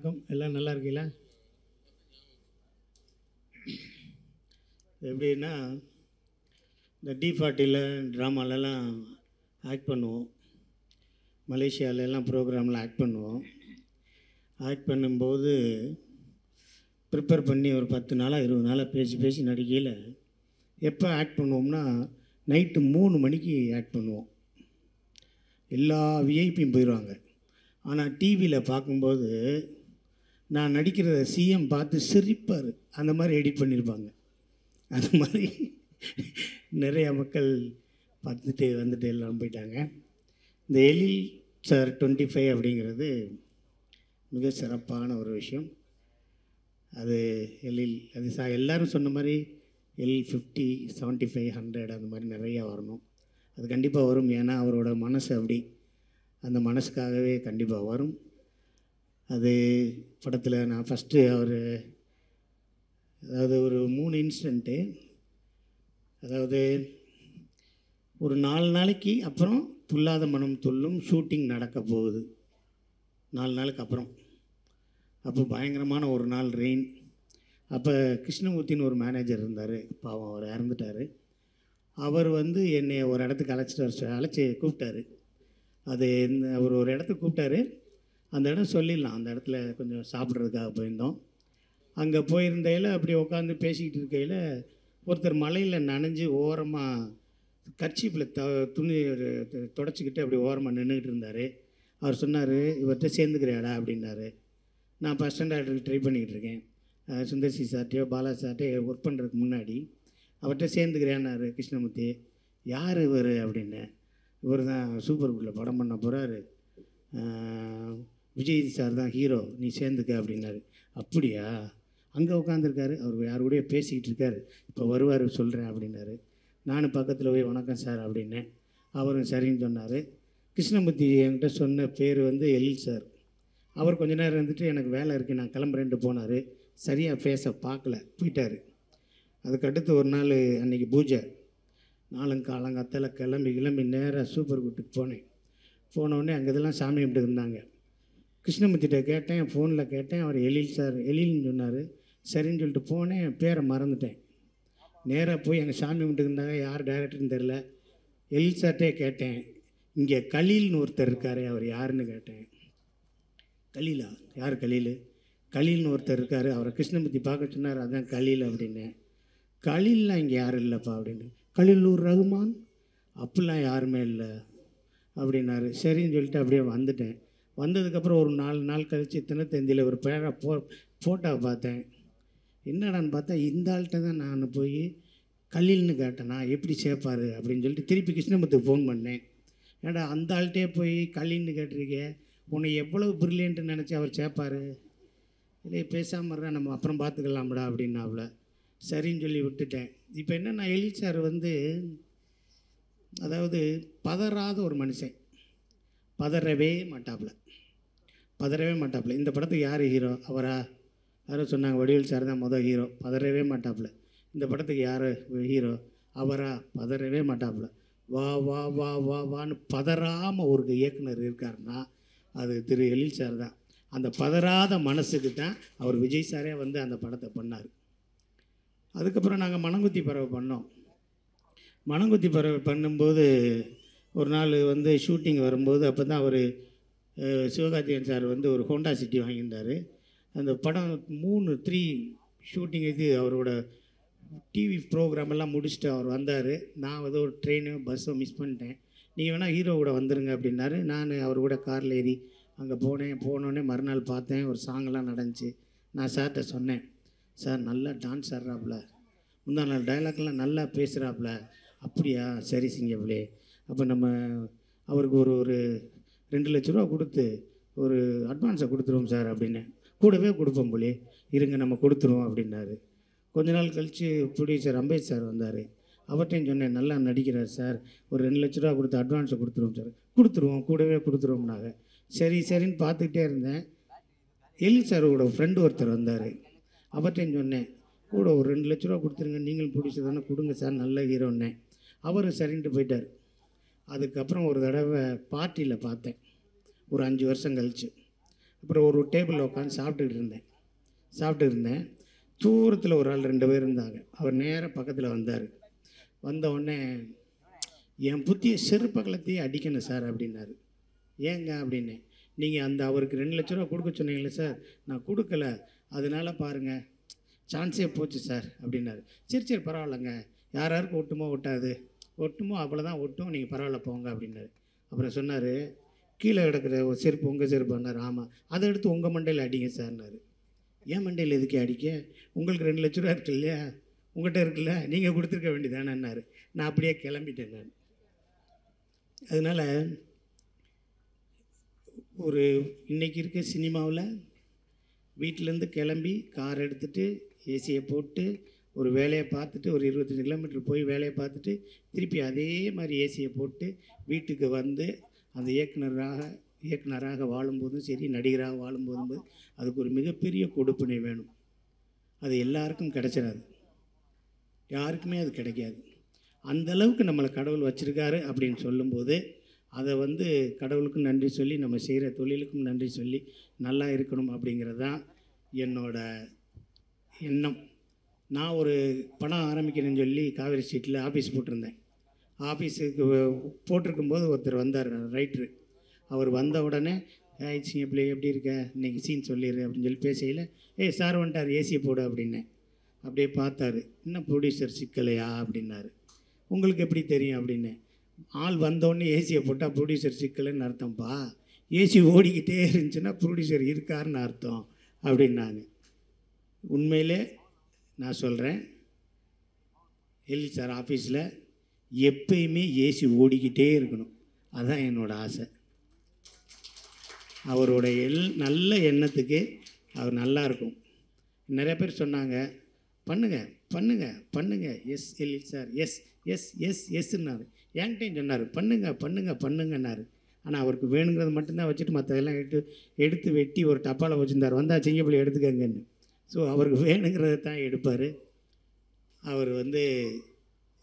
வணக்கம். எல்லாம் நல்லா இருக்கீங்களா? எப்படின்னா, இந்த D40ல ட்ராமாலலாம் ஆக்ட் பண்ணுவோம். மலேசியாவிலலாம் ப்ரோக்ராமில் ஆக்ட் பண்ணுவோம். ஆக்ட் பண்ணும்போது ப்ரிப்பேர் பண்ணி ஒரு 10 நாளாக 20 நாளாக பேசி பேசி நடிக்கையில் எப்போ ஆக்ட் பண்ணுவோம்னா நைட்டு 3 மணிக்கு ஆக்ட் பண்ணுவோம். எல்லா விஐபியும் போயிடுவாங்க. ஆனால் டிவியில் பார்க்கும்போது நான் நடிக்கிறத சிஎம் பார்த்து சிரிப்பார். அந்த மாதிரி எடிட் பண்ணியிருப்பாங்க. அது மாதிரி நிறையா மக்கள் பார்த்துட்டு வந்துட்டு எல்லாம் போயிட்டாங்க. இந்த எழில் சார் 25 அப்படிங்கிறது மிக சிறப்பான ஒரு விஷயம். அது எழில் அது எல்லோரும் சொன்ன மாதிரி எழில் 50, 75, 100 அந்த மாதிரி நிறையா வரணும். அது கண்டிப்பாக வரும். ஏன்னா அவரோட மனசு அப்படி, அந்த மனசுக்காகவே கண்டிப்பாக வரும். அது படத்தில் நான் ஃபஸ்ட்டு அதாவது ஒரு 3 இன்சிடெண்ட்டு, அதாவது ஒரு 4 நாளைக்கு அப்புறம் துல்லாத மனம் துள்ளும் ஷூட்டிங் நடக்க போகுது. 4 நாளுக்கு அப்புறம். அப்போ பயங்கரமான ஒரு நாள் ரெயின். அப்போ கிருஷ்ணமூர்த்தின்னு ஒரு மேனேஜர் இருந்தார். பாவம் அவர் இறந்துட்டார். அவர் என்னை ஒரு இடத்துக்கு அழைச்சி கூப்பிட்டாரு. அது அவர் ஒரு இடத்துக்கு கூப்பிட்டாரு. அந்த இடம் சொல்லிடலாம். அந்த இடத்துல கொஞ்சம் சாப்பிட்றதுக்காக போயிருந்தோம். அங்கே போயிருந்தையில் அப்படி உட்காந்து பேசிக்கிட்டு இருக்கையில் ஒருத்தர் மலையில் நனைஞ்சு ஓரமாக கர்ச்சீப்பில் துணி தொடச்சிக்கிட்டு அப்படி ஓரமாக நின்றுக்கிட்டு இருந்தார். அவர் சொன்னார், இவர்கிட்ட சேர்ந்துக்கிறியாடா அப்படின்னாரு. நான் ஃபஸ்ட் ஸ்டாண்டர்டுக்கு ட்ரை பண்ணிக்கிட்டு இருக்கேன். சுந்தர்சி சார்ட்டையோ பாலா சார்ட்டையோ ஒர்க் பண்ணுறதுக்கு முன்னாடி அவர்கிட்ட சேர்ந்துக்கிறியான்னாரு கிருஷ்ணமூர்த்தி. யார் இவர் அப்படின்னு. இவர் தான் சூப்பர் குட்டில் படம் பண்ண போகிறாரு, விஜய் சார் தான் ஹீரோ, நீ சேர்ந்துக்க அப்படின்னாரு. அப்படியா? அங்கே உட்காந்துருக்காரு, அவர் யார் கூடயே பேசிக்கிட்டு இருக்கார், இப்போ வருவார் சொல்கிறேன் அப்படின்னாரு. நானும் பக்கத்தில் போய் வணக்கம் சார் அப்படின்னேன். அவரும் சரின்னு சொன்னார். கிருஷ்ணமூர்த்தி என்கிட்ட சொன்ன பேர் எழில் சார். அவர் கொஞ்ச நேரம் இருந்துட்டு எனக்கு வேலை இருக்குது நான் கிளம்புறேன்ட்டு போனார். சரியாக ஃபேஸை பார்க்கல, போயிட்டார். அதுக்கடுத்து ஒரு நாள் அன்றைக்கி பூஜை. காலங்காத்தால் கிளம்பி நேராக சூப்பர் கூட்டுக்கு போனேன். போனோடனே அங்கே இதெல்லாம் சாமி கும்பிட்டு இருந்தாங்க. கிருஷ்ணமூர்த்திகிட்ட கேட்டேன், ஃபோனில் கேட்டேன். அவர் எழில் சார் எழில்னு சொன்னார். சரின்னு சொல்லிட்டு போனேன். பேரை மறந்துட்டேன். நேராக போய் எங்கள் சாமி கும்பிட்டு இருந்தாங்க. யார் டைரக்டர்னு தெரில. எழில் சார்ட்டே கேட்டேன், இங்கே கலீல்னு ஒருத்தர் இருக்கார், அவர் யாருன்னு கேட்டேன். கலீலா? யார் கலீல்? கலீல்னு ஒருத்தர் இருக்கார், அவரை கிருஷ்ணமூர்த்தி பார்க்க சொன்னார், அதுதான் கலீல் அப்படின்னேன். கலீல்லாம் இங்கே யாரும் இல்லைப்பா அப்படின்னு. கலீலூர் ரகுமான்? அப்படிலாம் யாருமே இல்லை அப்படின்னாரு. சரின்னு சொல்லிட்டு அப்படியே வந்துட்டேன். வந்ததுக்கப்புறம் ஒரு 4 நாள் கழித்து தினத்தந்தியில் ஒரு ஃபோட்டோ பார்த்தேன். என்னடான்னு பார்த்தா இந்த ஆள்கிட்ட தான் நான் போய் கலீல்னு கேட்டேனா, எப்படி சேர்ப்பார் அப்படின்னு சொல்லிட்டு திருப்பி கிருஷ்ணமூர்த்திக்கு ஃபோன் பண்ணேன். ஏன்டா அந்த ஆள்கிட்டே போய் கலீல்னு கேட்டிருக்கே, உன்னை எவ்வளவு பிரில்லியன்ட்டு நினச்சி அவர் சேர்ப்பார், இல்லை பேசாமல் இருறா, நம்ம அப்புறம் பார்த்துக்கலாம்டா அப்படின்னாப்புல. சரின்னு சொல்லி விட்டுட்டேன். இப்போ என்னென்னா எழில் சார் அதாவது பதறாத ஒரு மனுஷன். பதறவே மாட்டாப்புல. இந்த படத்துக்கு யார் ஹீரோ? அவரா? யாரோ சொன்னாங்க வடிவேல் சார் தான் மொதல் ஹீரோ. பதறவே மாட்டாப்புல. இந்த படத்துக்கு யார் ஹீரோ? அவரா? பதறவே மாட்டாப்புல. வா வா வா வா வான்னு பதறாமல் ஒரு இயக்குனர் இருக்காருன்னா அது திரு எழில் சார் தான். அந்த பதறாத மனசுக்கு தான் அவர் விஜய் சாரே அந்த படத்தை பண்ணார். அதுக்கப்புறம் நாங்கள் மணங்குத்தி பறவை பண்ணோம். மணங்குத்தி பறவை பண்ணும்போது ஒரு நாள் ஷூட்டிங் வரும்போது அப்போ தான் அவர் சிவகார்த்திகேயன் சார் ஒரு ஹோண்டா சிட்டி வாங்கியிருந்தார். அந்த படம் 3 ஷூட்டிங் அவரோட டிவி ப்ரோக்ராமெல்லாம் முடிச்சுட்டு அவர் வந்தார். நான் ஒரு ட்ரெயினு பஸ்ஸோ மிஸ் பண்ணிட்டேன். நீங்கள் வேணால் ஹீரோ கூட வந்துடுங்க அப்படின்னாரு. நான் அவர் கூட காரில் ஏறி அங்கே போனோடனே மறுநாள் பார்த்தேன், ஒரு சாங்கெல்லாம் நடந்துச்சு. நான் சார்கிட்ட சொன்னேன், சார் நல்லா டான்ஸ் ஆடுறாப்புல, முந்தா நாள் டைலாக்லாம் நல்லா பேசுகிறாப்புல. அப்படியா? சரி சிங்கப்பிள்ளே, அப்போ நம்ம அவருக்கு ஒரு 2 லட்ச ரூபா கொடுத்து ஒரு அட்வான்ஸை கொடுத்துருவோம் சார் அப்படின்னு. கூடவே கொடுப்போம் போலே, இருங்க நம்ம கொடுத்துருவோம் அப்படின்னாரு. கொஞ்ச நாள் கழித்து ப்ரொடியூசர் அம்பேத் சார் வந்தார். அவர்கிட்டையும் சொன்னேன், நல்லா நடிக்கிறார் சார், ஒரு 2 லட்ச ரூபா கொடுத்து அட்வான்ஸை கொடுத்துருவோம் சார். கூடவே கொடுத்துருவோம்னாங்க. சரின்னு பார்த்துக்கிட்டே இருந்தேன். எழில் சாரோட ஃப்ரெண்டு ஒருத்தர் வந்தார். அவர்கிட்டையும் சொன்னேன், கூட ஒரு 2 லட்ச ரூபா கொடுத்துருங்க, நீங்களும் ப்ரொடியூசர் தானே, கொடுங்க சார், நல்ல ஹீரோன்னே. அவரும் சரின்ட்டு போயிட்டார். அதுக்கப்புறம் ஒரு தடவை பார்ட்டியில் பார்த்தேன், ஒரு 5 வருஷம் கழிச்சு. அப்புறம் ஒரு டேபிளில் உட்காந்து சாப்பிட்டுட்டு இருந்தேன். தூரத்தில் ஒரு ஆள் 2 பேர் இருந்தாங்க. அவர் நேராக பக்கத்தில் வந்தார். வந்த உடனே என் புத்திய செருப்ப கழட்டி அடிக்கணும் சார் அப்படின்னாரு. ஏங்க அப்படின்னேன். நீங்கள் அந்த அவருக்கு 2 லட்ச ரூபா கொடுக்க சொன்னீங்களே சார், நான் கொடுக்கல, அதனால பாருங்கள் சான்ஸே போச்சு சார் அப்படின்னாரு. சரி பரவாயில்லைங்க, யாருக்கு ஒட்டுமோ ஒட்டாது, ஒட்டுமோ அவ்வளோதான் ஒட்டும், நீங்கள் பரவாயில்ல போங்க அப்படின்னாரு. அப்புறம் சொன்னார், கீழே கிடக்கிற ஒரு செருப்பு உங்கள் செருப்புன்னாரு. ஆமாம், அதை எடுத்து உங்கள் மண்டையில் அடிங்க சார்னாரு. ஏன் மண்டையில் எதுக்கே அடிக்க, உங்களுக்கு 2 லட்ச ரூபா இருக்கு இல்லையா, உங்கள்கிட்ட இருக்குல்ல, நீங்கள் கொடுத்துருக்க வேண்டியதானேன்னாரு. நான் அப்படியே கிளம்பிட்டேன். நான் அதனால் ஒரு இன்றைக்கி இருக்க சினிமாவில் வீட்டிலேருந்து கிளம்பி கார் எடுத்துகிட்டு ஏசியை போட்டு ஒரு வேலையை பார்த்துட்டு ஒரு 25 கிலோமீட்டர் போய் வேலையை பார்த்துட்டு திருப்பி அதே மாதிரி ஏசியை போட்டு வீட்டுக்கு வந்து அந்த இயக்குனராக வாழும்போதும் சரி, நடிகராக வாழும்போதும் அதுக்கு ஒரு மிகப்பெரிய கொடுப்பினை வேணும். அது எல்லாருக்கும் கிடைச்சிடாது, யாருக்குமே அது கிடைக்காது. அந்தளவுக்கு நம்மளை கடவுள் வச்சுருக்காரு அப்படின்னு சொல்லும்போது அதை கடவுளுக்கும் நன்றி சொல்லி, நம்ம செய்கிற தொழிலுக்கும் நன்றி சொல்லி நல்லா இருக்கணும் அப்படிங்கிறது தான் என்னோட எண்ணம். நான் ஒரு படம் ஆரம்பிக்கிறேன்னு சொல்லி காவேரி ஸ்ட்ரீட்டில் ஆஃபீஸ் போட்டிருந்தேன். ஆஃபீஸுக்கு போட்டிருக்கும்போது ஒருத்தர் வந்தார், ரைட்ரு. அவர் வந்த உடனே சிங்க எப்படி இருக்க, இன்றைக்கி சீன் சொல்லிடு அப்படின்னு சொல்லி பேசையில், சார் வந்துட்டார், ஏசியை போடு அப்படின்னேன். அப்படியே பார்த்தாரு, இன்னும் ப்ரொடியூசர் சிக்கலையா அப்படின்னாரு. உங்களுக்கு எப்படி தெரியும் அப்படின்னேன். ஆள் வந்தோடனே ஏசியை போட்டால் ப்ரொடியூசர் சிக்கலைன்னு அர்த்தம்ப்பா, ஏசி ஓடிக்கிட்டே இருந்துச்சுன்னா ப்ரொடியூசர் இருக்காருன்னு அர்த்தம் அப்படின்னாங்க. உண்மையிலே நான் சொல்கிறேன், எல்வி சார் ஆஃபீஸில் எப்பயுமே ஏசி ஓடிக்கிட்டே இருக்கணும், அதுதான் என்னோடய ஆசை. அவரோட நல்ல எண்ணத்துக்கு அவர் நல்லா இருக்கும். நிறைய பேர் சொன்னாங்க, பண்ணுங்க எஸ் எல்வி சார், எஸ்ன்னாரு. என்கிட்டையும் சொன்னார், பண்ணுங்கன்னாரு. ஆனால் அவருக்கு வேணுங்கிறது மட்டும்தான் வச்சுட்டு மற்றதெல்லாம் எடுத்து வெட்டி ஒரு டப்பாவில் வச்சுருந்தார். வந்தால் சிங்கப்பள்ளி எடுத்துக்கங்கன்னு. ஸோ அவருக்கு வேணுங்கிறத தான் எடுப்பார். அவர்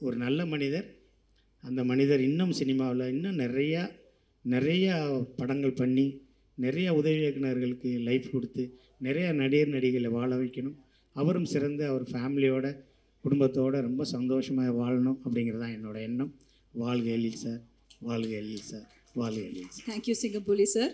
ஒரு நல்ல மனிதர். அந்த மனிதர் இன்னும் சினிமாவில் இன்னும் நிறையா படங்கள் பண்ணி நிறைய உதவி இயக்குனர்களுக்கு லைஃப் கொடுத்து நிறைய நடிகர் நடிகைகளை வாழ வைக்கணும். அவரும் சிறந்து அவர் ஃபேமிலியோட குடும்பத்தோடு ரொம்ப சந்தோஷமாக வாழணும் அப்படிங்கிறது தான் என்னோடய எண்ணம். வாழ்க எழில் சார், வாழ்க எழில் சார், வாழ்க எழில் சார். Thank you Singampuli sir.